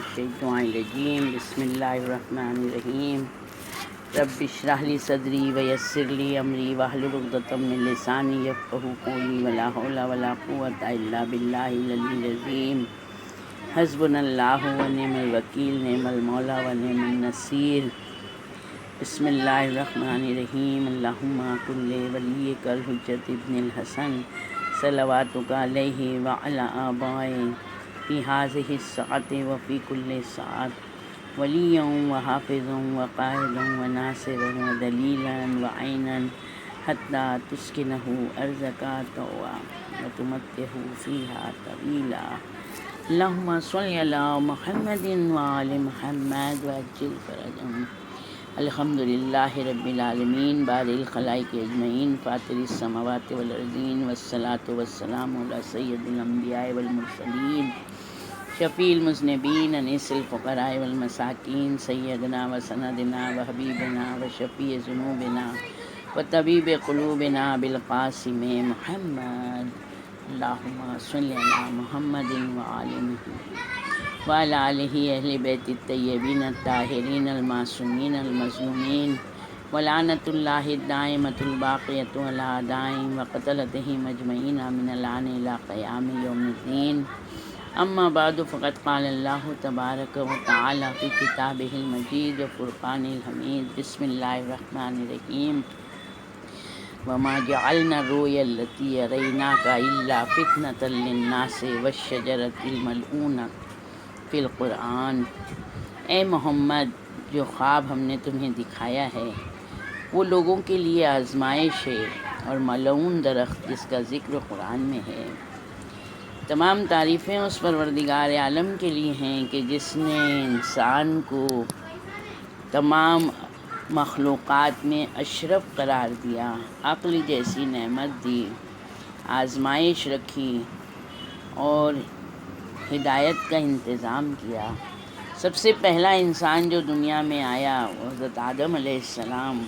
الشیطان الرجیم بسم اللہ الرحمن الرحیم رب اشرح لی صدری ویسر لی امری واحلل عقدۃ من لسانی یفقہوا قولی ولا حول ولا قوۃ الا باللہ العلی العظیم حسبنا اللہ ونعم الوکیل نعم المولا ونعم النصیر بسم اللہ الرحمن الرحیم اللہم کن ولیک الحجۃ ابن الحسن صلواتک علیہ وعلی آبائہ فی هذه الساعة وفی کل ساعة ولیا وحافظا وقائدا وناصرا ودلیلا وعینا حتی تسکنہ ارضک طوعا وتمتعہ فیہا طویلا اللہم صل علی محمد وآل محمد وعجل فرجهم الحمد للہ رب العالمین بارئ الخلائق اجمعین فاطر السماوات والارضین والصلاة والسلام علی سید الانبیاء والمرسلین شفیع المذنبین انیس الفقراء والمساکین سیدنا و سندنا و حبیبنا و شفیع ذنوبنا و طبیب قلوبنا بالقاسم محمد اللہم صلی علی محمد وآل محمد وعلی آلہ اہل بیت الطیبین الطاہرین المعصومین المظلومین ولعنۃ اللہ الدائمۃ الباقیۃ علی اعدائہم وقتلتہم اجمعین من الآن الی قیام یوم الدین اما بعد فقد قال اللہ تبارک و تعالی فی کتابہ المجید و فرقان الحمید بسم اللہ الرحمن الرحیم وما جعلنا الرؤیا التی اریناک الا فتنۃ للناس والشجرۃ الملعونۃ فی القرآن۔ اے محمد، جو خواب ہم نے تمہیں دکھایا ہے وہ لوگوں کے لیے آزمائش ہے اور ملعون درخت جس کا ذکر قرآن میں ہے۔ تمام تعریفیں اس پروردگار عالم کے لیے ہیں کہ جس نے انسان کو تمام مخلوقات میں اشرف قرار دیا، عقل جیسی نعمت دی، آزمائش رکھی اور ہدایت کا انتظام کیا۔ سب سے پہلا انسان جو دنیا میں آیا وہ حضرت آدم علیہ السلام،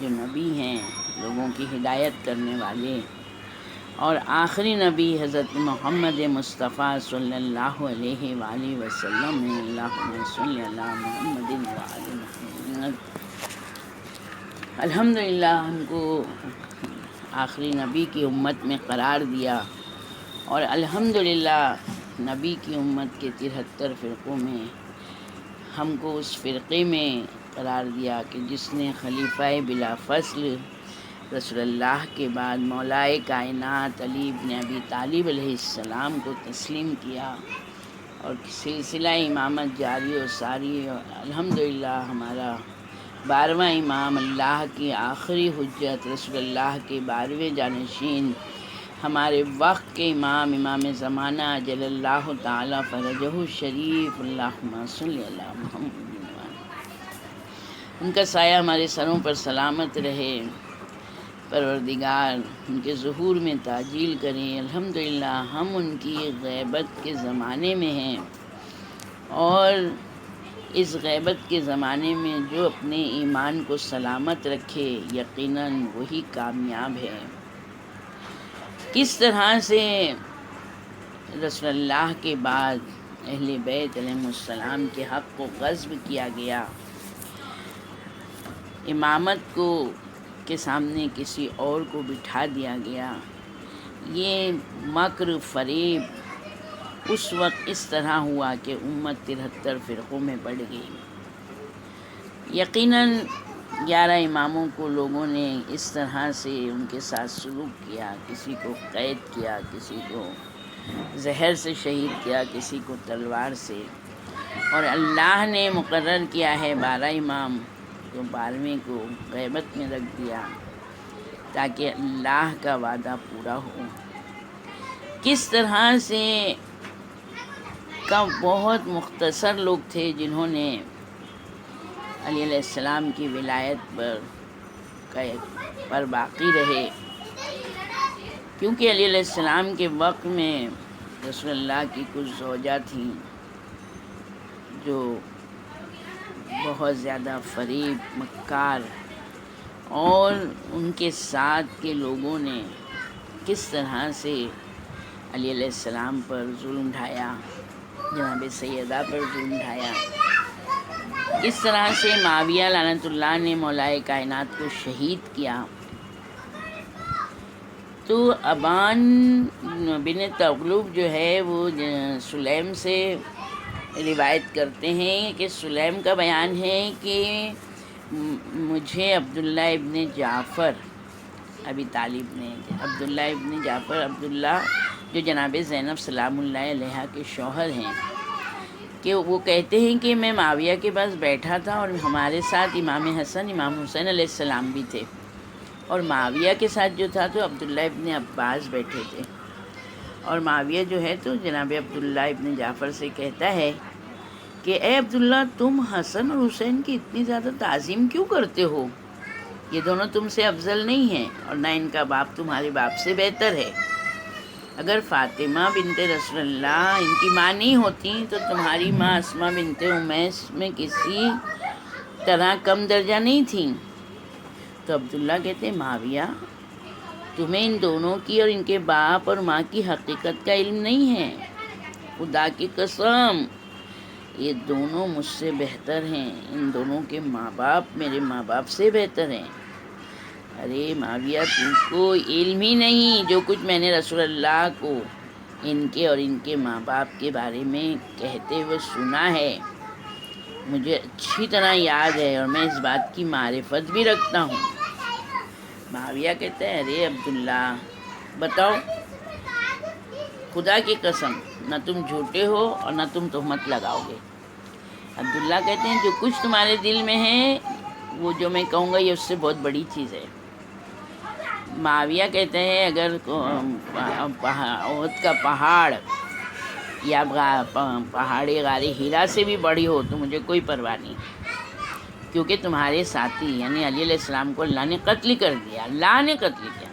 جو نبی ہیں، لوگوں کی ہدایت کرنے والے، اور آخری نبی حضرت محمد مصطفیٰ صلی اللہ علیہ وآلہ وسلم ہیں۔ اللہم صلی علی محمد وآل محمد۔ الحمدللہ ہم کو آخری نبی کی امت میں قرار دیا، اور الحمدللہ نبی کی امت کے 73 فرقوں میں ہم کو اس فرقے میں قرار دیا کہ جس نے خلیفہ بلا فصل رسول اللہ کے بعد مولائے کائنات علی بن ابی طالب علیہ السلام کو تسلیم کیا، اور سلسلہ امامت جاری و ساری، اور الحمدللہ ہمارا 12واں امام، اللہ کی آخری حجت، رسول اللہ کے 12ویں جانشین، ہمارے وقت کے امام، امام زمانہ جل اللہ تعالی فرجہ الشریف، اللہم صلی علی محمد۔ ان کا سایہ ہمارے سروں پر سلامت رہے، پروردگار ان کے ظہور میں تعجیل کریں۔ الحمدللہ ہم ان کی غیبت کے زمانے میں ہیں، اور اس غیبت کے زمانے میں جو اپنے ایمان کو سلامت رکھے یقیناً وہی کامیاب ہے۔ کس طرح سے رسول اللہ کے بعد اہل بیت علیہ السلام کے حق کو غصب کیا گیا، امامت کو کے سامنے کسی اور کو بٹھا دیا گیا، یہ مکر فریب اس وقت اس طرح ہوا کہ امت 73 فرقوں میں بڑھ گئی۔ یقیناً 11 اماموں کو لوگوں نے اس طرح سے ان کے ساتھ سلوک کیا، کسی کو قید کیا، کسی کو زہر سے شہید کیا، کسی کو تلوار سے، اور اللہ نے مقرر کیا ہے 12 امام، تو 12ویں کو غیبت میں رکھ دیا تاکہ اللہ کا وعدہ پورا ہو۔ کس طرح سے بہت مختصر لوگ تھے جنہوں نے علی علیہ السلام کی ولایت پر باقی رہے، کیونکہ علی علیہ السلام کے وقت میں رسول اللہ کی کچھ زوجہ تھیں جو بہت زیادہ فریب، مکار، اور ان کے ساتھ کے لوگوں نے کس طرح سے علی علیہ السلام پر ظلم ڈھایا، جناب سیدہ پر ظلم ڈھایا، کس طرح سے معاویہ لعنت اللہ نے مولائے کائنات کو شہید کیا۔ تو ابان بن تغلب جو ہے وہ سلیم سے روایت کرتے ہیں کہ سلیم کا بیان ہے کہ مجھے عبداللہ ابن جعفر ابی طالب نے، عبداللہ ابن جعفر، عبداللہ جو جناب زینب سلام اللہ علیہا کے شوہر ہیں، کہ وہ کہتے ہیں کہ میں معاویہ کے پاس بیٹھا تھا اور ہمارے ساتھ امام حسن، امام حسین علیہ السلام بھی تھے، اور معاویہ کے ساتھ جو تھا تو عبداللہ ابن عباس بیٹھے تھے، اور معاویہ جو ہے تو جناب عبداللہ ابن جعفر سے کہتا ہے کہ اے عبداللہ، تم حسن اور حسین کی اتنی زیادہ تعظیم کیوں کرتے ہو؟ یہ دونوں تم سے افضل نہیں ہیں، اور نہ ان کا باپ تمہارے باپ سے بہتر ہے۔ اگر فاطمہ بنت رسول اللہ ان کی ماں نہیں ہوتی تو تمہاری ماں اسماء بنت امیس میں کسی طرح کم درجہ نہیں تھیں۔ تو عبداللہ کہتے ہیں معاویہ، تمہیں ان دونوں کی اور ان کے باپ اور ماں کی حقیقت کا علم نہیں ہے، خدا کی قسم یہ دونوں مجھ سے بہتر ہیں، ان دونوں کے ماں باپ میرے ماں باپ سے بہتر ہیں۔ ارے معاویہ، تم کو علم ہی نہیں جو کچھ میں نے رسول اللہ کو ان کے اور ان کے ماں باپ کے بارے میں کہتے ہوئے سنا ہے، مجھے اچھی طرح یاد ہے اور میں اس بات کی معرفت بھی رکھتا ہوں۔ معاویہ کہتے ہیں ارے عبداللہ بتاؤ، خدا کی قسم نہ تم جھوٹے ہو اور نہ تم تہمت لگاؤ گے۔ عبداللہ کہتے ہیں جو کچھ تمہارے دل میں ہے وہ جو میں کہوں گا یہ اس سے بہت بڑی چیز ہے۔ معاویہ کہتے ہیں اگر احد کا پہاڑ یا پہاڑی غار ہیرا سے بھی بڑی ہو تو مجھے کوئی پرواہ نہیں، کیونکہ تمہارے ساتھی یعنی علی علیہ السلام کو اللہ نے قتل کر دیا، اللہ نے قتل کیا،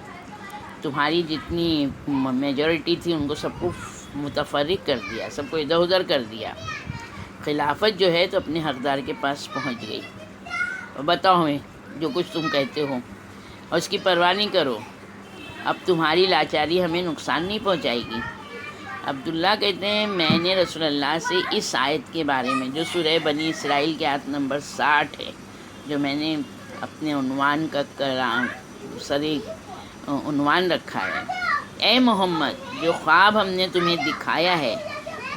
تمہاری جتنی میجورٹی تھی ان کو سب کو متفرق کر دیا، سب کو ادھر ادھر کر دیا، خلافت جو ہے تو اپنے حقدار کے پاس پہنچ گئی۔ اور بتاؤ ہمیں جو کچھ تم کہتے ہو اور اس کی پرواہ نہیں کرو، اب تمہاری لاچاری ہمیں نقصان نہیں پہنچائے گی۔ عبداللہ کہتے ہیں میں نے رسول اللہ سے اس آیت کے بارے میں جو سورہ بنی اسرائیل کے آیت نمبر 60 ہے، جو میں نے اپنے عنوان کا عنوان رکھا ہے، اے محمد جو خواب ہم نے تمہیں دکھایا ہے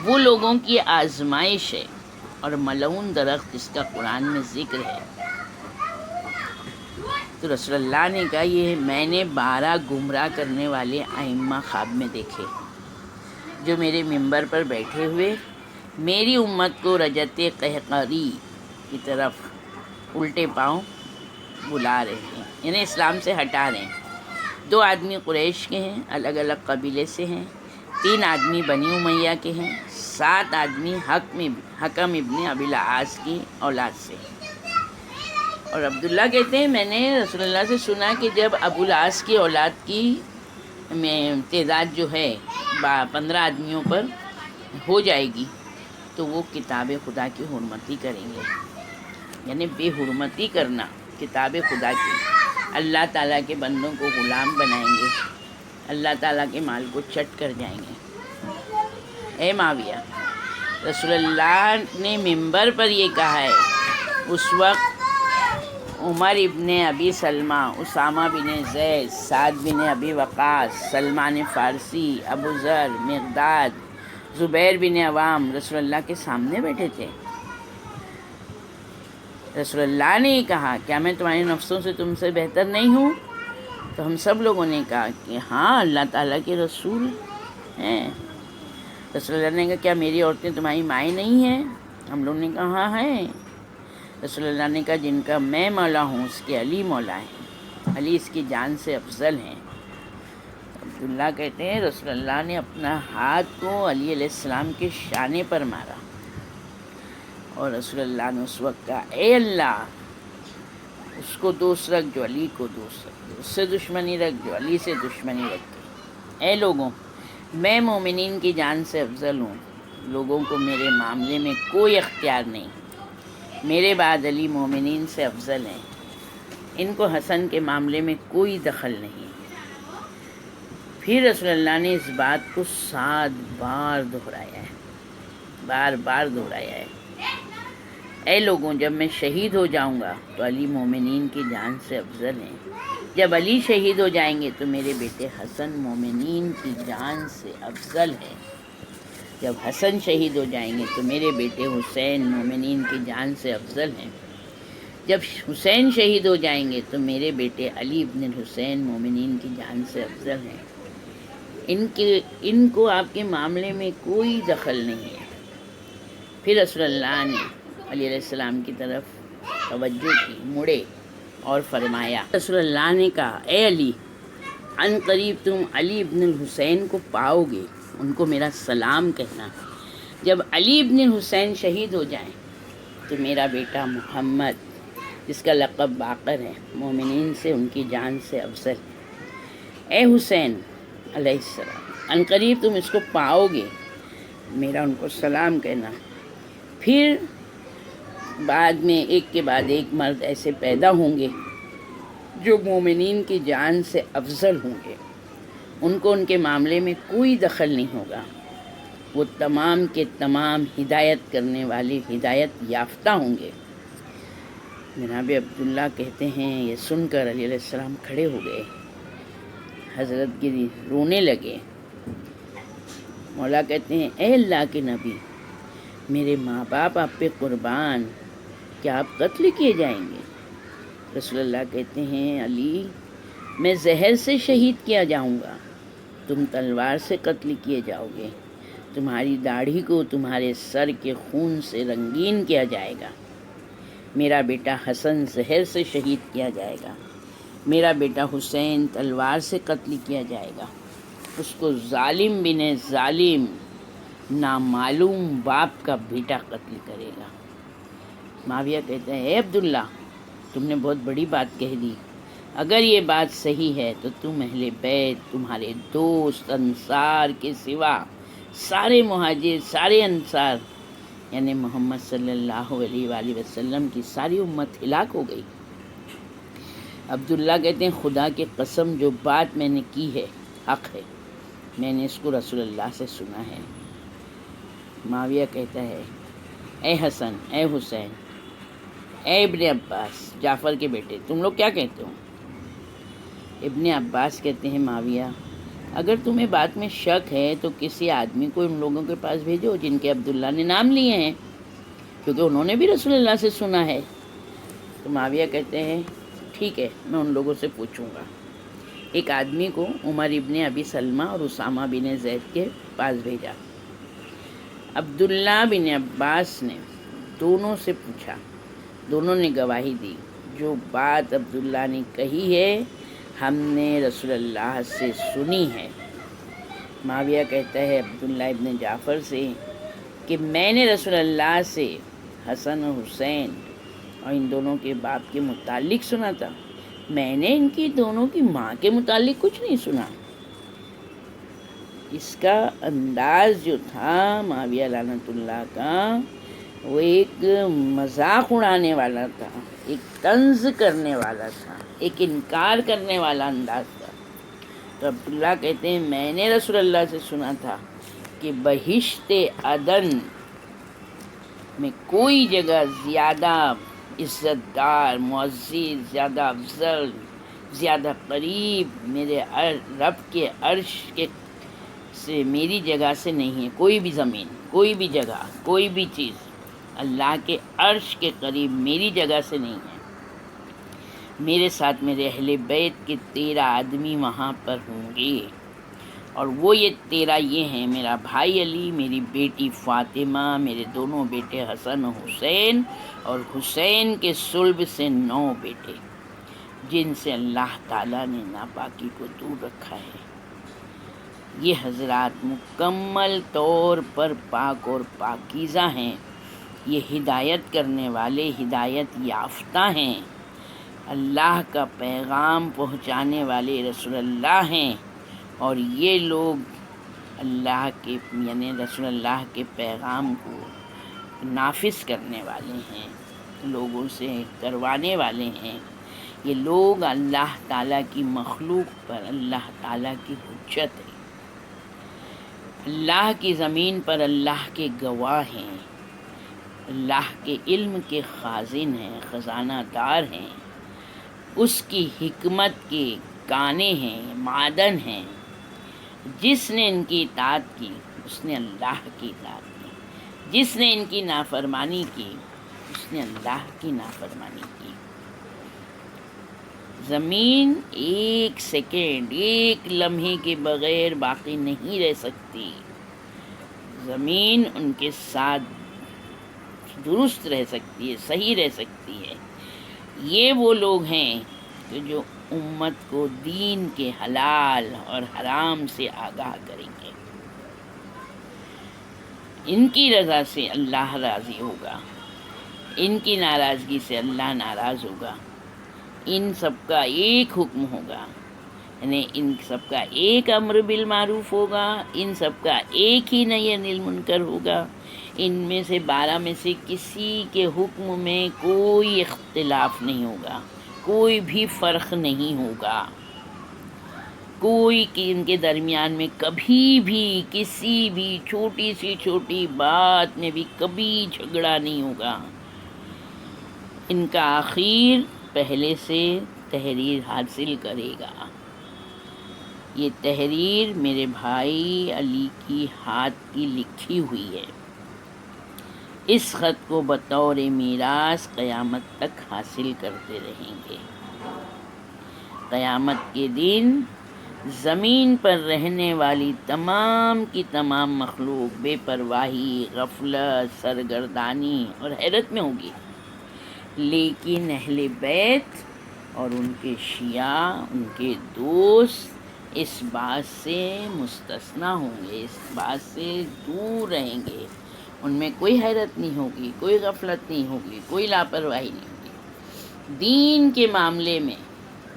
وہ لوگوں کی آزمائش ہے اور ملعون درخت جس کا قرآن میں ذکر ہے۔ تو رسول اللہ نے کہا یہ میں نے 12 گمراہ کرنے والے ائمہ خواب میں دیکھے جو میرے ممبر پر بیٹھے ہوئے میری امت کو رجت قہقری کی طرف الٹے پاؤں بلا رہے ہیں، یعنی اسلام سے ہٹا رہے ہیں۔ 2 آدمی قریش کے ہیں، الگ الگ قبیلے سے ہیں، 3 آدمی بنی امیہ کے ہیں، 7 آدمی حکم ابن ابی العاص کی اولاد سے۔ اور عبداللہ کہتے ہیں میں نے رسول اللہ سے سنا کہ جب ابو العاص کی اولاد کی تعداد جو ہے 15 آدمیوں پر ہو جائے گی تو وہ کتاب خدا کی حرمتی کریں گے، یعنی بے حرمتی کرنا کتاب خدا کی، اللہ تعالیٰ کے بندوں کو غلام بنائیں گے، اللہ تعالیٰ کے مال کو چٹ کر جائیں گے۔ اے معاویہ، رسول اللہ نے ممبر پر یہ کہا ہے، اس وقت عمر ابن ابی سلمہ، اسامہ بن زید، سعد بن ابی وقاص، سلمان فارسی، ابو ذر، مقداد، زبیر بن عوام رسول اللہ کے سامنے بیٹھے تھے۔ رسول اللہ نے یہ کہا کیا میں تمہارے نفسوں سے تم سے بہتر نہیں ہوں؟ تو ہم سب لوگوں نے کہا کہ ہاں اللہ تعالیٰ کے رسول ہیں۔ رسول اللہ نے کہا کیا میری عورتیں تمہاری مائیں نہیں ہیں؟ ہم لوگوں نے کہا ہاں ہیں۔ رسول اللہ نے کہا جن کا میں مولا ہوں اس کے علی مولا ہیں، علی اس کی جان سے افضل ہیں۔ عبداللہ کہتے ہیں رسول اللہ نے اپنا ہاتھ کو علی علیہ السلام کے شانے پر مارا اور رسول اللہ نے اس وقت کہا اے اللہ، اس کو دوست رکھ جو علی کو دوست رکھے، اس سے دشمنی رکھ جو علی سے دشمنی رکھے۔ اے لوگوں، میں مومنین کی جان سے افضل ہوں، لوگوں کو میرے معاملے میں کوئی اختیار نہیں، میرے بعد علی مومنین سے افضل ہیں، ان کو حسن کے معاملے میں کوئی دخل نہیں۔ پھر رسول اللہ نے اس بات کو 7 بار دہرایا ہے۔ بار بار دہرایا ہے۔ اے لوگوں، جب میں شہید ہو جاؤں گا تو علی مومنین کی جان سے افضل ہیں، جب علی شہید ہو جائیں گے تو میرے بیٹے حسن مومنین کی جان سے افضل ہے، جب حسن شہید ہو جائیں گے تو میرے بیٹے حسین مومنین کی جان سے افضل ہیں، جب حسین شہید ہو جائیں گے تو میرے بیٹے علی ابن الحسین مومنین کی جان سے افضل ہیں۔ ان کو آپ کے معاملے میں کوئی دخل نہیں ہے۔ پھر رسول اللہ نے علی علیہ السلام کی طرف توجہ کی، مڑے اور فرمایا، رسول اللہ نے کہا، اے علی، ان قریب تم علی ابن الحسین کو پاؤ گے، ان کو میرا سلام کہنا۔ جب علی ابن الحسین شہید ہو جائیں تو میرا بیٹا محمد، جس کا لقب باقر ہے، مومنین سے ان کی جان سے افضل ہے۔ اے حسین علیہ السلام، ان قریب تم اس کو پاؤ گے، میرا ان کو سلام کہنا۔ پھر بعد میں ایک کے بعد ایک مرد ایسے پیدا ہوں گے جو مومنین کی جان سے افضل ہوں گے، ان کو ان کے معاملے میں کوئی دخل نہیں ہوگا، وہ تمام کے تمام ہدایت کرنے والے ہدایت یافتہ ہوں گے۔ جناب عبداللہ کہتے ہیں، یہ سن کر علی علیہ السلام کھڑے ہو گئے، حضرت گری رونے لگے۔ مولا کہتے ہیں، اے اللہ کے نبی، میرے ماں باپ آپ پہ قربان، کیا آپ قتل کیے جائیں گے؟ رسول اللہ کہتے ہیں، علی، میں زہر سے شہید کیا جاؤں گا، تم تلوار سے قتل کیے جاؤ گے، تمہاری داڑھی کو تمہارے سر کے خون سے رنگین کیا جائے گا، میرا بیٹا حسن زہر سے شہید کیا جائے گا، میرا بیٹا حسین تلوار سے قتل کیا جائے گا، اس کو ظالم بن ظالم، نامعلوم باپ کا بیٹا قتل کرے گا۔ معاویہ کہتے ہیں، اے عبداللہ، تم نے بہت بڑی بات کہہ دی، اگر یہ بات صحیح ہے تو تم اہل بیت، تمہارے دوست انصار کے سوا سارے مہاجر، سارے انصار، یعنی محمد صلی اللہ علیہ وآلہ وسلم کی ساری امت ہلاک ہو گئی۔ عبداللہ کہتے ہیں، خدا کی قسم، جو بات میں نے کی ہے حق ہے، میں نے اس کو رسول اللہ سے سنا ہے۔ معاویہ کہتا ہے، اے حسن، اے حسین، اے ابن عباس، جعفر کے بیٹے، تم لوگ کیا کہتے ہو؟ ابن عباس کہتے ہیں، معاویہ، اگر تمہیں بات میں شک ہے تو کسی آدمی کو ان لوگوں کے پاس بھیجو جن کے عبداللہ نے نام لیے ہیں، کیونکہ انہوں نے بھی رسول اللہ سے سنا ہے۔ تو معاویہ کہتے ہیں، ٹھیک ہے، میں ان لوگوں سے پوچھوں گا۔ ایک آدمی کو عمر ابن ابی سلمہ اور اسامہ بن زید کے پاس بھیجا۔ عبداللہ بن عباس نے دونوں سے پوچھا، دونوں نے گواہی دی، جو بات عبداللہ نے کہی ہے ہم نے رسول اللہ سے سنی ہے۔ معاویہ کہتا ہے عبداللہ ابن جعفر سے کہ میں نے رسول اللہ سے حسن و حسین اور ان دونوں کے باپ کے متعلق سنا تھا، میں نے ان کی دونوں کی ماں کے متعلق کچھ نہیں سنا۔ اس کا انداز جو تھا معاویہ لعنت اللہ کا، وہ ایک مذاق اڑانے والا تھا، ایک طنز کرنے والا تھا، ایک انکار کرنے والا انداز تھا۔ تو عبداللہ کہتے ہیں، میں نے رسول اللہ سے سنا تھا کہ بہشت عدن میں کوئی جگہ زیادہ عزت دار، معزز، زیادہ افضل، زیادہ قریب میرے رب کے عرش کے سے میری جگہ سے نہیں ہے، کوئی بھی زمین، کوئی بھی جگہ، کوئی بھی چیز اللہ کے عرش کے قریب میری جگہ سے نہیں ہے۔ میرے ساتھ میرے اہل بیت کے 13 آدمی وہاں پر ہوں گے، اور وہ یہ 13 یہ ہیں، میرا بھائی علی، میری بیٹی فاطمہ، میرے دونوں بیٹے حسن و حسین، اور حسین کے صلب سے 9 بیٹے، جن سے اللہ تعالیٰ نے ناپاکی کو دور رکھا ہے۔ یہ حضرات مکمل طور پر پاک اور پاکیزہ ہیں، یہ ہدایت کرنے والے ہدایت یافتہ ہیں، اللہ کا پیغام پہنچانے والے رسول اللہ ہیں، اور یہ لوگ اللہ کے یعنی رسول اللہ کے پیغام کو نافذ کرنے والے ہیں، لوگوں سے کروانے والے ہیں۔ یہ لوگ اللہ تعالیٰ کی مخلوق پر اللہ تعالیٰ کی حجت ہے۔ اللہ کی زمین پر اللہ کے گواہ ہیں، اللہ کے علم کے خازن ہیں، خزانہ دار ہیں، اس کی حکمت کے کانے ہیں، معدن ہیں۔ جس نے ان کی اطاعت کی اس نے اللہ کی اطاعت کی، جس نے ان کی نافرمانی کی اس نے اللہ کی نافرمانی کی۔ زمین ایک سیکنڈ، ایک لمحے کے بغیر باقی نہیں رہ سکتی۔ زمین ان کے ساتھ درست رہ سکتی ہے، صحیح رہ سکتی ہے۔ یہ وہ لوگ ہیں کہ جو امت کو دین کے حلال اور حرام سے آگاہ کریں گے۔ ان کی رضا سے اللہ راضی ہوگا، ان کی ناراضگی سے اللہ ناراض ہوگا۔ ان سب کا ایک حکم ہوگا، یعنی ان سب کا ایک امر بالمعروف ہوگا، ان سب کا ایک ہی نہی عن المنکر ہوگا۔ ان میں سے 12 میں سے کسی کے حکم میں کوئی اختلاف نہیں ہوگا، کوئی بھی فرق نہیں ہوگا، کوئی ان کے درمیان میں کبھی بھی کسی بھی چھوٹی سی چھوٹی بات میں بھی کبھی جھگڑا نہیں ہوگا۔ ان کا آخر پہلے سے تحریر حاصل کرے گا۔ یہ تحریر میرے بھائی علی کی ہاتھ کی لکھی ہوئی ہے۔ اس خط کو بطور میراث قیامت تک حاصل کرتے رہیں گے۔ قیامت کے دن زمین پر رہنے والی تمام کی تمام مخلوق بے پرواہی، غفلت، سرگردانی اور حیرت میں ہوگی، لیکن اہل بیت اور ان کے شیعہ، ان کے دوست اس بات سے مستثنیٰ ہوں گے، اس بات سے دور رہیں گے۔ ان میں کوئی حیرت نہیں ہوگی، کوئی غفلت نہیں ہوگی، کوئی لاپرواہی نہیں ہوگی۔ دین کے معاملے میں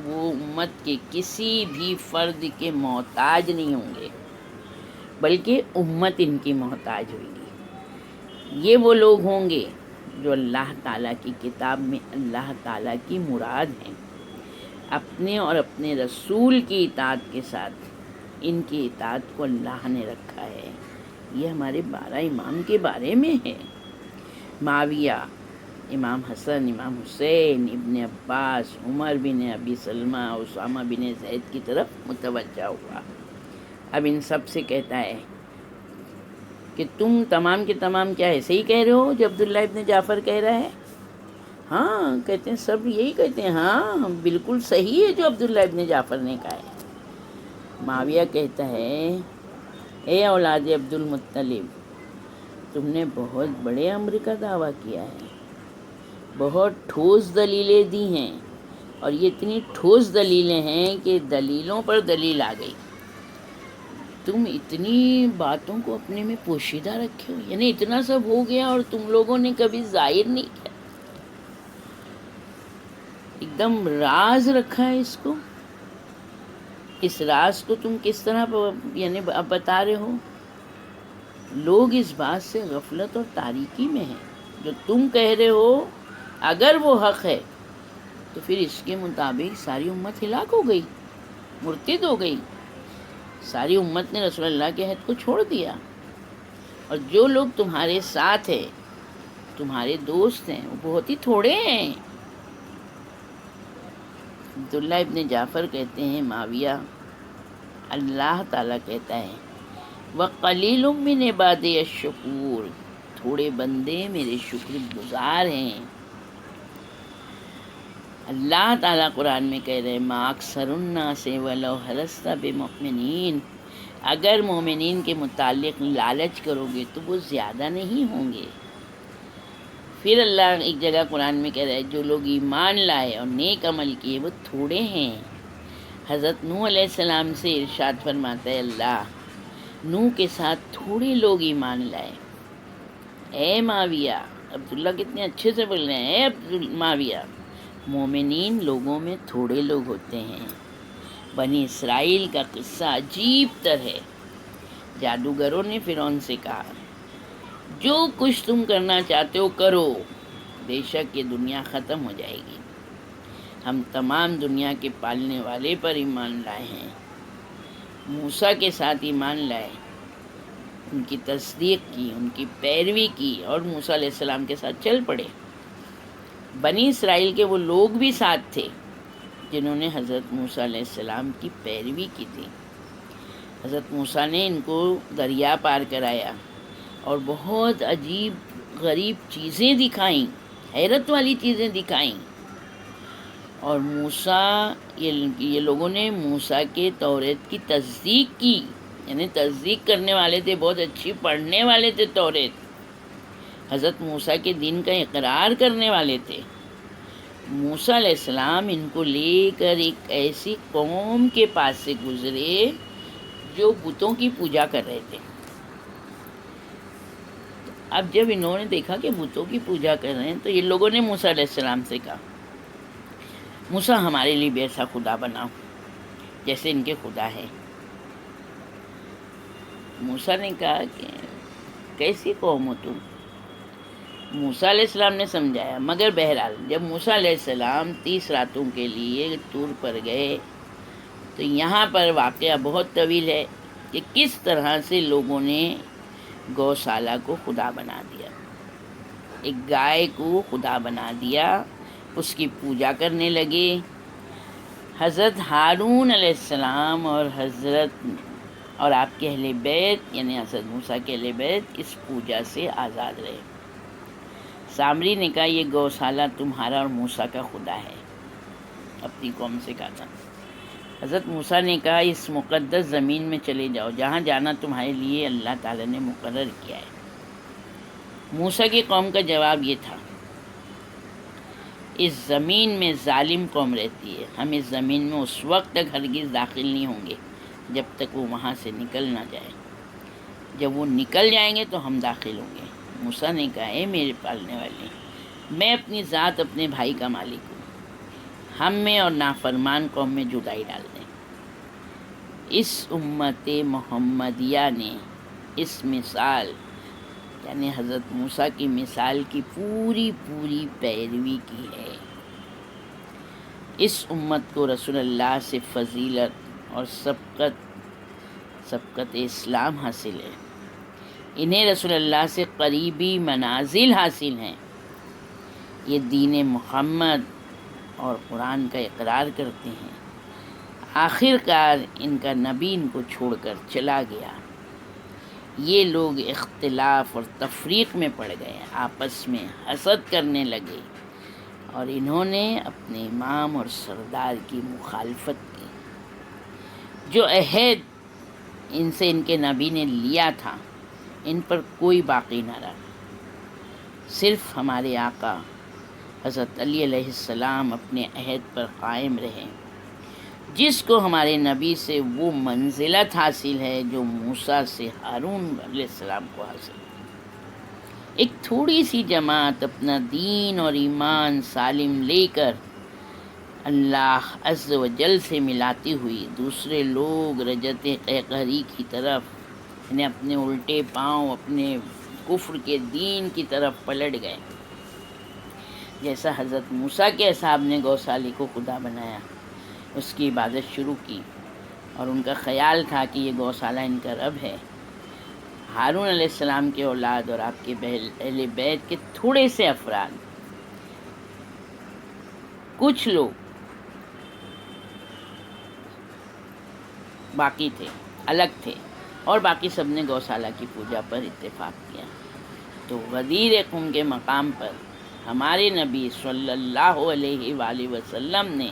وہ امت کے کسی بھی فرد کے محتاج نہیں ہوں گے، بلکہ امت ان کی محتاج ہوگی۔ یہ وہ لوگ ہوں گے جو اللہ تعالیٰ کی کتاب میں اللہ تعالیٰ کی مراد ہیں۔ اپنے اور اپنے رسول کی اطاعت کے ساتھ ان کی اطاعت کو اللہ نے رکھا ہے۔ یہ ہمارے 12 امام کے بارے میں ہے۔ معاویہ، امام حسن، امام حسین، ابن عباس، عمر بن ابی سلمہ، اسامہ بن زید کی طرف متوجہ ہوا۔ اب ان سب سے کہتا ہے کہ تم تمام کے تمام کیا ایسے ہی کہہ رہے ہو جو عبداللہ ابن جعفر کہہ رہا ہے؟ ہاں، کہتے ہیں سب یہی کہتے ہیں، ہاں بالکل صحیح ہے جو عبداللہ ابن جعفر نے کہا ہے۔ معاویہ کہتا ہے، اے اولاد عبد المطلب، تم نے بہت بڑے امر کا دعویٰ کیا ہے، بہت ٹھوس دلیلیں دی ہیں، اور یہ اتنی ٹھوس دلیلیں ہیں کہ دلیلوں پر دلیل آ گئی۔ تم اتنی باتوں کو اپنے میں پوشیدہ رکھے ہو، یعنی اتنا سب ہو گیا اور تم لوگوں نے کبھی ظاہر نہیں کیا، ایک دم راز رکھا ہے اس کو۔ اس راز کو تم کس طرح یعنی اب بتا رہے ہو؟ لوگ اس بات سے غفلت اور تاریکی میں ہیں۔ جو تم کہہ رہے ہو اگر وہ حق ہے تو پھر اس کے مطابق ساری امت ہلاک ہو گئی، مرتد ہو گئی، ساری امت نے رسول اللہ کے عہد کو چھوڑ دیا، اور جو لوگ تمہارے ساتھ ہیں، تمہارے دوست ہیں، وہ بہت ہی تھوڑے ہیں۔ عبداللہ ابن جعفر کہتے ہیں، معاویہ، اللہ تعالیٰ کہتا ہے وَقَلِيلٌ مِّنْ عِبَادِيَ الشَّكُورُ، تھوڑے بندے میرے شکر گزار ہیں۔ اللہ تعالیٰ قرآن میں کہہ رہے ہیں مَا أَكْثَرُ النَّاسِ وَلَوْ حَرَصْتَ بِمُؤْمِنِينَ، اگر مومنین کے متعلق لالچ کرو گے تو وہ زیادہ نہیں ہوں گے۔ پھر اللہ ایک جگہ قرآن میں کہہ رہا ہے جو لوگ ایمان لائے اور نیک عمل کیے وہ تھوڑے ہیں۔ حضرت نوح علیہ السلام سے ارشاد فرماتا ہے اللہ، نوح کے ساتھ تھوڑے لوگ ایمان لائے۔ اے معاویہ، عبداللہ کتنے اچھے سے بول رہے ہیں، اے معاویہ، مومنین لوگوں میں تھوڑے لوگ ہوتے ہیں۔ بنی اسرائیل کا قصہ عجیب تر ہے۔ جادوگروں نے فرعون سے کہا جو کچھ تم کرنا چاہتے ہو کرو، بے شک یہ دنیا ختم ہو جائے گی، ہم تمام دنیا کے پالنے والے پر ایمان لائے ہیں۔ موسیٰ کے ساتھ ایمان لائے، ان کی تصدیق کی، ان کی پیروی کی اور موسیٰ علیہ السلام کے ساتھ چل پڑے۔ بنی اسرائیل کے وہ لوگ بھی ساتھ تھے جنہوں نے حضرت موسیٰ علیہ السلام کی پیروی کی تھی۔ حضرت موسیٰ نے ان کو دریا پار کرایا اور بہت عجیب غریب چیزیں دکھائیں، حیرت والی چیزیں دکھائیں، اور موسیٰ یہ لوگوں نے موسیٰ کے توریت کی تصدیق کی، یعنی تصدیق کرنے والے تھے، بہت اچھی پڑھنے والے تھے توریت، حضرت موسیٰ کے دین کا اقرار کرنے والے تھے۔ موسیٰ علیہ السلام ان کو لے کر ایک ایسی قوم کے پاس سے گزرے جو بتوں کی پوجا کر رہے تھے۔ اب جب انہوں نے دیکھا کہ بتوں کی پوجا کر رہے ہیں تو یہ لوگوں نے موسیٰ علیہ السلام سے کہا، موسیٰ ہمارے لیے بھی ایسا خدا بناؤ جیسے ان کے خدا ہے۔ موسیٰ نے کہا کہ کیسی قوم ہو تم؟ موسیٰ علیہ السلام نے سمجھایا، مگر بہرحال جب موسیٰ علیہ السلام 30 راتوں کے لیے طور پر گئے تو یہاں پر واقعہ بہت طویل ہے کہ کس طرح سے لوگوں نے گوشالہ کو خدا بنا دیا، ایک گائے کو خدا بنا دیا، اس کی پوجا کرنے لگے۔ حضرت ہارون علیہ السلام اور آپ کے اہل بیت یعنی حضرت موسیٰ کے اہل بیت اس پوجا سے آزاد رہے۔ سامری نے کہا یہ گوشالہ تمہارا اور موسیٰ کا خدا ہے، اپنی قوم سے کہا تھا۔ حضرت موسیٰ نے کہا اس مقدس زمین میں چلے جاؤ جہاں جانا تمہارے لیے اللہ تعالیٰ نے مقرر کیا ہے۔ موسیٰ کی قوم کا جواب یہ تھا، اس زمین میں ظالم قوم رہتی ہے، ہم اس زمین میں اس وقت تک ہرگز داخل نہیں ہوں گے جب تک وہ وہاں سے نکل نہ جائے، جب وہ نکل جائیں گے تو ہم داخل ہوں گے۔ موسیٰ نے کہا اے میرے پالنے والے، میں اپنی ذات اپنے بھائی کا مالک ہوں، ہم میں اور نافرمان قوم میں جدائی ڈال دیں۔ اس امت محمدیہ نے اس مثال یعنی حضرت موسیٰ کی مثال کی پوری پیروی کی ہے۔ اس امت کو رسول اللہ سے فضیلت اور سبقت اسلام حاصل ہے، انہیں رسول اللہ سے قریبی منازل حاصل ہیں، یہ دین محمد اور قرآن کا اقرار کرتے ہیں۔ آخر کار ان کا نبی ان کو چھوڑ کر چلا گیا، یہ لوگ اختلاف اور تفریق میں پڑ گئے، آپس میں حسد کرنے لگے اور انہوں نے اپنے امام اور سردار کی مخالفت کی۔ جو عہد ان سے ان کے نبی نے لیا تھا ان پر کوئی باقی نہ رہا، صرف ہمارے آقا حضرت علی علیہ السلام اپنے عہد پر قائم رہے، جس کو ہمارے نبی سے وہ منزلت حاصل ہے جو موسیٰ سے ہارون علیہ السلام کو حاصل ہے۔ ایک تھوڑی سی جماعت اپنا دین اور ایمان سالم لے کر اللہ عز و جل سے ملاتی ہوئی دوسرے لوگ رجت قہقری کی طرف یعنی اپنے الٹے پاؤں اپنے کفر کے دین کی طرف پلٹ گئے۔ جیسا حضرت موسیٰ کے اصحاب نے گوشالے کو خدا بنایا، اس کی عبادت شروع کی اور ان کا خیال تھا کہ یہ گوشالہ ان کا رب ہے۔ ہارون علیہ السلام کے اولاد اور آپ کے اہل بیت کے تھوڑے سے افراد، کچھ لوگ باقی تھے، الگ تھے، اور باقی سب نے گوشالہ کی پوجا پر اتفاق کیا۔ تو غدیر قم کے مقام پر ہمارے نبی صلی اللہ علیہ وآلہ وسلم نے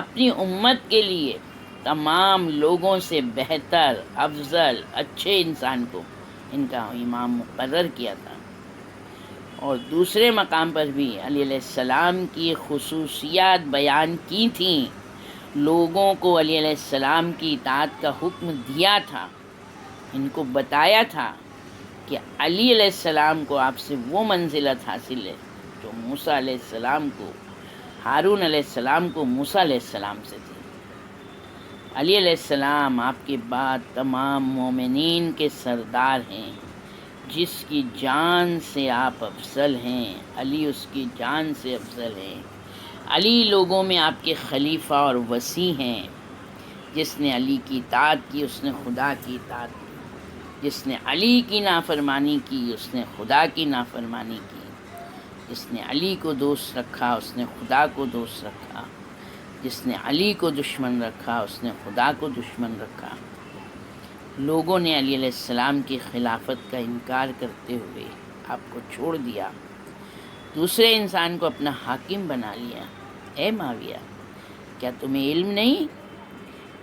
اپنی امت کے لیے تمام لوگوں سے بہتر، افضل، اچھے انسان کو ان کا امام مقرر کیا تھا، اور دوسرے مقام پر بھی علی علیہ السلام کی خصوصیات بیان کی تھیں، لوگوں کو علی علیہ السلام کی اطاعت کا حکم دیا تھا، ان کو بتایا تھا کہ علی علیہ السلام کو آپ سے وہ منزلت حاصل ہے جو موسیٰ علیہ السلام کو، ہارون علیہ السلام کو موسیٰ علیہ السلام سے تھی۔ علی علیہ السلام آپ کے بعد تمام مومنین کے سردار ہیں، جس کی جان سے آپ افضل ہیں، علی اس کی جان سے افضل ہیں۔ علی لوگوں میں آپ کے خلیفہ اور وصی ہیں، جس نے علی کی اطاعت کی اس نے خدا کی اطاعت کی۔ جس نے علی کی نافرمانی کی اس نے خدا کی نافرمانی کی، جس نے علی کو دوست رکھا اس نے خدا کو دوست رکھا، جس نے علی کو دشمن رکھا اس نے خدا کو دشمن رکھا۔ لوگوں نے علی علیہ السلام کی خلافت کا انکار کرتے ہوئے آپ کو چھوڑ دیا، دوسرے انسان کو اپنا حاکم بنا لیا۔ اے معاویہ، کیا تمہیں علم نہیں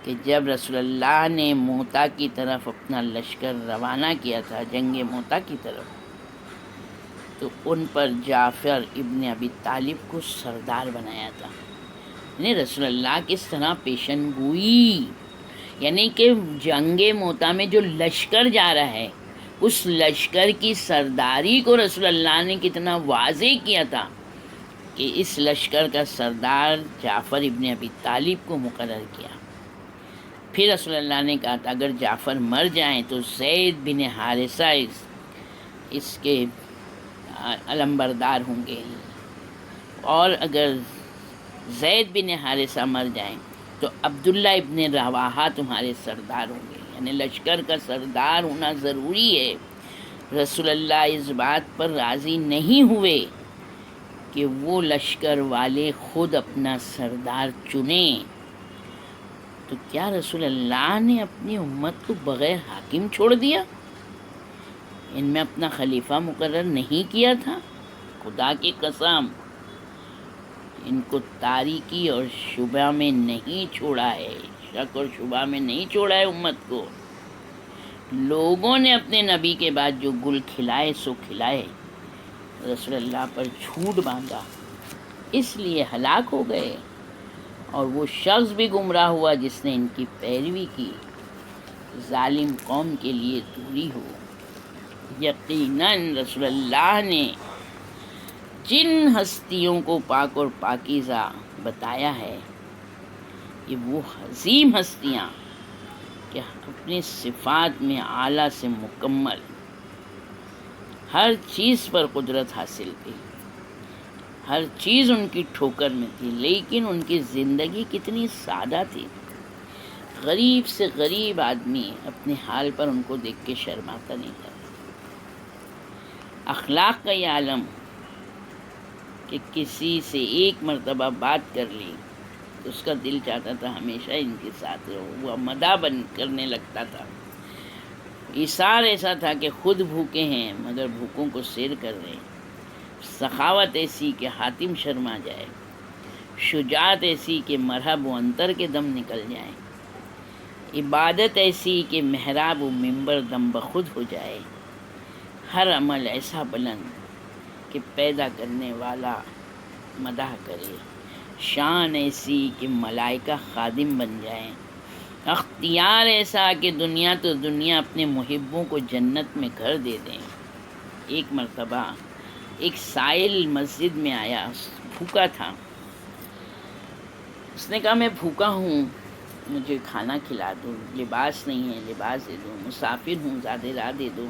کہ جب رسول اللہ نے موتا کی طرف اپنا لشکر روانہ کیا تھا، جنگ موتا کی طرف، تو ان پر جعفر ابن ابی طالب کو سردار بنایا تھا۔ یعنی رسول اللہ کس طرح پیشن گوئی، یعنی کہ جنگ موتا میں جو لشکر جا رہا ہے اس لشکر کی سرداری کو رسول اللہ نے کتنا واضح کیا تھا کہ اس لشکر کا سردار جعفر ابن ابی طالب کو مقرر کیا۔ پھر رسول اللہ نے کہا تھا اگر جعفر مر جائیں تو زید بن حارثہ اس کے علمبردار ہوں گے، اور اگر زید بن حارثہ مر جائیں تو عبداللہ ابن رواحہ تمہارے سردار ہوں گے۔ یعنی لشکر کا سردار ہونا ضروری ہے۔ رسول اللہ اس بات پر راضی نہیں ہوئے کہ وہ لشکر والے خود اپنا سردار چنیں، تو کیا رسول اللہ نے اپنی امت کو بغیر حاکم چھوڑ دیا؟ ان میں اپنا خلیفہ مقرر نہیں کیا تھا؟ خدا کی قسم ان کو تاریکی اور شبہ میں نہیں چھوڑا ہے، شک اور شبہ میں نہیں چھوڑا ہے امت کو۔ لوگوں نے اپنے نبی کے بعد جو گل کھلائے سو کھلائے، رسول اللہ پر جھوٹ باندھا، اس لیے ہلاک ہو گئے، اور وہ شخص بھی گمراہ ہوا جس نے ان کی پیروی کی۔ ظالم قوم کے لیے دوری ہو۔ یقیناً رسول اللہ نے جن ہستیوں کو پاک اور پاکیزہ بتایا ہے یہ وہ عظیم ہستیاں کہ اپنی صفات میں اعلیٰ سے مکمل، ہر چیز پر قدرت حاصل تھی، ہر چیز ان کی ٹھوکر میں تھی، لیکن ان کی زندگی کتنی سادہ تھی۔ غریب سے غریب آدمی اپنے حال پر ان کو دیکھ کے شرماتا نہیں تھا۔ اخلاق کا یہ عالم کہ کسی سے ایک مرتبہ بات کر لی تو اس کا دل چاہتا تھا ہمیشہ ان کے ساتھ رہو، وہ مداح کرنے لگتا تھا۔ ایثار ایسا تھا کہ خود بھوکے ہیں مگر بھوکوں کو سیر کر رہے ہیں، سخاوت ایسی کہ حاتم شرما جائے، شجاعت ایسی کہ مرحب و انتر کے دم نکل جائیں، عبادت ایسی کہ محراب و منبر دم بخود ہو جائے، ہر عمل ایسا بلند کہ پیدا کرنے والا مدح کرے، شان ایسی کہ ملائکہ خادم بن جائیں، اختیار ایسا کہ دنیا تو دنیا اپنے محبوں کو جنت میں گھر دے دیں۔ ایک مرتبہ ایک سائل مسجد میں آیا، بھوکا تھا، اس نے کہا میں بھوکا ہوں، مجھے کھانا کھلا دو، لباس نہیں ہے لباس دے دو، مسافر ہوں زیادہ راہ دے دو۔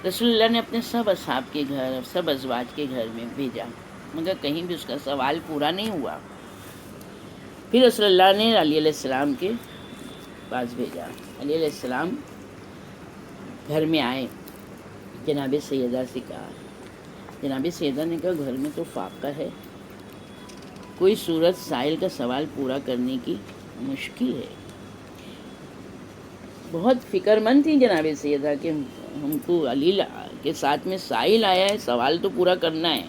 رسول اللہ نے اپنے سب اصحاب کے گھر، سب ازواج کے گھر میں بھیجا مگر کہیں بھی اس کا سوال پورا نہیں ہوا۔ پھر رسول اللہ نے علی علیہ السلام کے پاس بھیجا۔ علی علیہ السلام گھر میں آئے، جناب سیدہ سے کہا، جناب سیدہ نے کہا گھر میں تو فاقہ ہے، کوئی صورت سائل کا سوال پورا کرنے کی مشکل ہے۔ بہت فکر مند تھی جناب سیدہ کہ ہم کو علی کے ساتھ میں سائل آیا ہے، سوال تو پورا کرنا ہے۔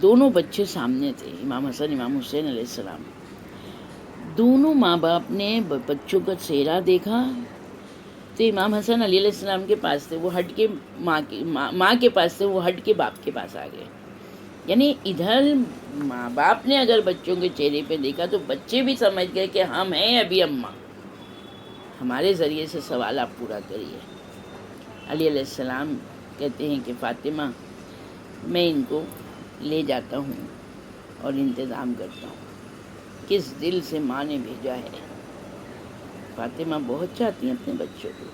دونوں بچے سامنے تھے، امام حسن امام حسین علیہ السلام۔ دونوں ماں باپ نے بچوں کا چہرہ دیکھا تو امام حسن علی علیہ السلام کے پاس تھے، وہ ہٹ کے ماں کے پاس تھے، وہ ہٹ کے باپ کے پاس آ گئے۔ یعنی ادھر ماں باپ نے اگر بچوں کے چہرے پہ دیکھا تو بچے بھی سمجھ گئے کہ ہم ہیں ابھی اماں، ہمارے ذریعے سے سوال آپ پورا کریے۔ علی علیہ السلام کہتے ہیں کہ فاطمہ میں ان کو لے جاتا ہوں اور انتظام کرتا ہوں، کس دل سے ماں نے بھیجا ہے۔ فاطمہ بہت چاہتی ہیں اپنے بچوں کو۔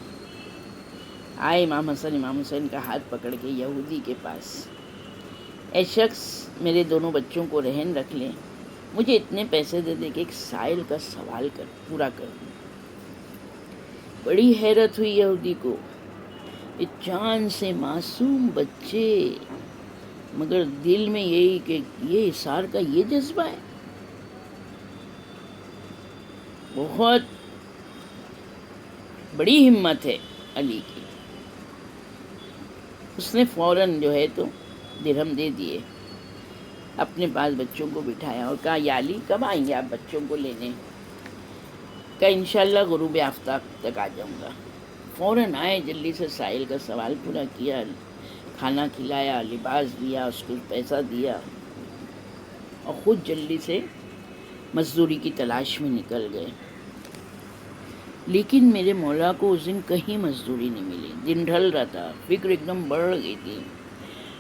آئے امام حسن امام حسین کا ہاتھ پکڑ کے یہودی کے پاس، اے شخص میرے دونوں بچوں کو رہن رکھ لیں، مجھے اتنے پیسے دے دے کہ ایک سائل کا سوال پورا کر دوں۔ بڑی حیرت ہوئی یہودی کو، یہ چاند سے معصوم بچے، مگر دل میں یہی کہ یہ اثار کا یہ جذبہ ہے۔ بہت بڑی ہمت ہے علی کی۔ اس نے فوراً جو ہے تو درہم دے دیے، اپنے پاس بچوں کو بٹھایا اور کہا یا علی کب آئیں گے آپ بچوں کو لینے؟ کہا انشاءاللہ غروب آفتاب تک آ جاؤں گا۔ فوراً آئے، جلدی سے سائل کا سوال پورا کیا، کھانا کھلایا، لباس دیا، اس کو پیسہ دیا، اور خود جلدی سے مزدوری کی تلاش میں نکل گئے۔ لیکن میرے مولا کو اس دن کہیں مزدوری نہیں ملی، دن ڈھل رہا تھا، فکر ایک دم بڑھ گئی تھی،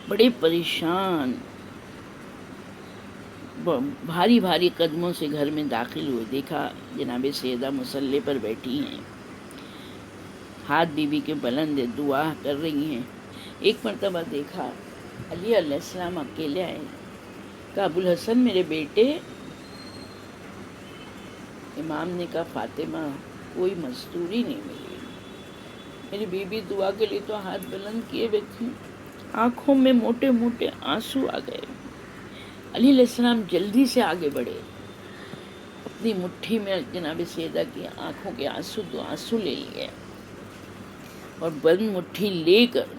بڑے پریشان، بھاری بھاری قدموں سے گھر میں داخل ہوئے، دیکھا جناب سیدہ مصلی پر بیٹھی ہیں، ہاتھ بی بی کے بلند ہے، دعا کر رہی ہیں۔ ایک مرتبہ دیکھا علی علیہ السلام اکیلے آئے، کہا ابوالحسن میرے بیٹے۔ امام نے کہا فاطمہ کوئی مزدوری نہیں ملی، میری بی بی دعا کے لیے تو ہاتھ بلند کیے بیٹھی، آنکھوں میں موٹے موٹے آنسو آ گئے۔ علی علیہ السلام جلدی سے آگے بڑھے، اپنی مٹھی میں جناب سیدہ کی آنکھوں کے آنسو، دو آنسو لے لیے، اور بند مٹھی لے کر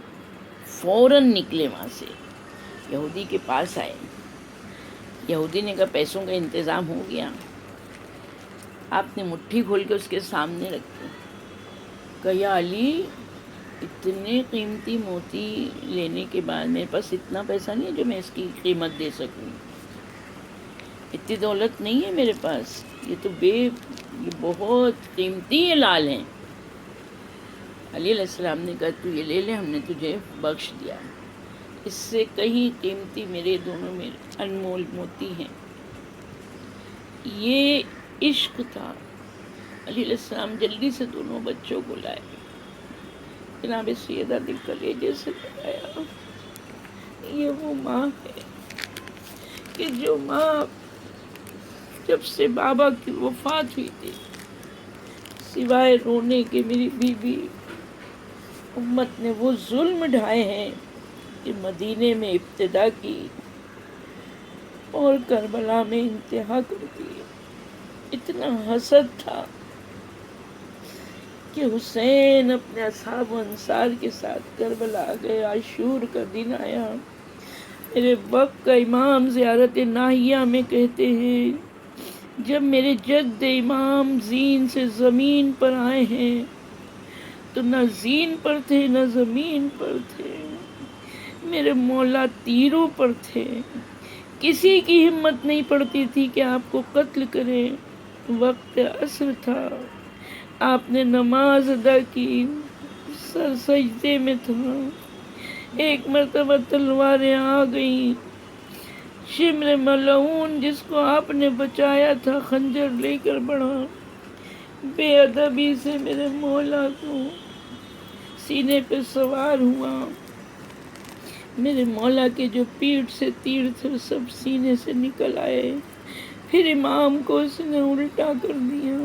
فوراً نکلے وہاں سے، یہودی کے پاس آئے۔ یہودی نے کہا پیسوں کا انتظام ہو گیا؟ آپ نے مٹھی کھول کے اس کے سامنے رکھی، کہا یا علی اتنے قیمتی موتی لینے کے بعد میرے پاس اتنا پیسہ نہیں ہے جو میں اس کی قیمت دے سکوں، اتنی دولت نہیں ہے میرے پاس، یہ بہت قیمتی لال ہیں۔ علی علیہ السلام نے کہا تو یہ لے لے، ہم نے تجھے بخش دیا، اس سے کہیں قیمتی میرے دونوں میں انمول موتی ہیں۔ یہ عشق تھا۔ علی علیہ السلام جلدی سے دونوں بچوں کو لائے، جناب سیدہ نے کلیجے سے بتایا یہ وہ ماں ہے کہ جو ماں جب سے بابا کی وفات ہوئی تھی سوائے رونے کے میری بیوی امت نے وہ ظلم ڈھائے ہیں کہ مدینے میں ابتدا کی اور کربلا میں انتہا کر دی۔ اتنا حسد تھا کہ حسین اپنے اصحاب و انصار کے ساتھ کربلا گئے، عاشور کا دن آیا۔ میرے وقت کا امام زیارت ناہیہ میں کہتے ہیں جب میرے جد امام زین سے زمین پر آئے ہیں تو نہ زین پر تھے نہ زمین پر تھے، میرے مولا تیروں پر تھے، کسی کی ہمت نہیں پڑتی تھی کہ آپ کو قتل کرے۔ وقت عصر تھا، آپ نے نماز ادا کی، سر سجدے میں تھا، ایک مرتبہ تلواریں آ گئیں، شمر ملعون جس کو آپ نے بچایا تھا خنجر لے کر بڑھا، بے ادبی سے میرے مولا کو سینے پہ سوار ہوا، میرے مولا کے جو پیٹھ سے تیر تھے سب سینے سے نکل آئے، پھر امام کو اس نے الٹا کر دیا،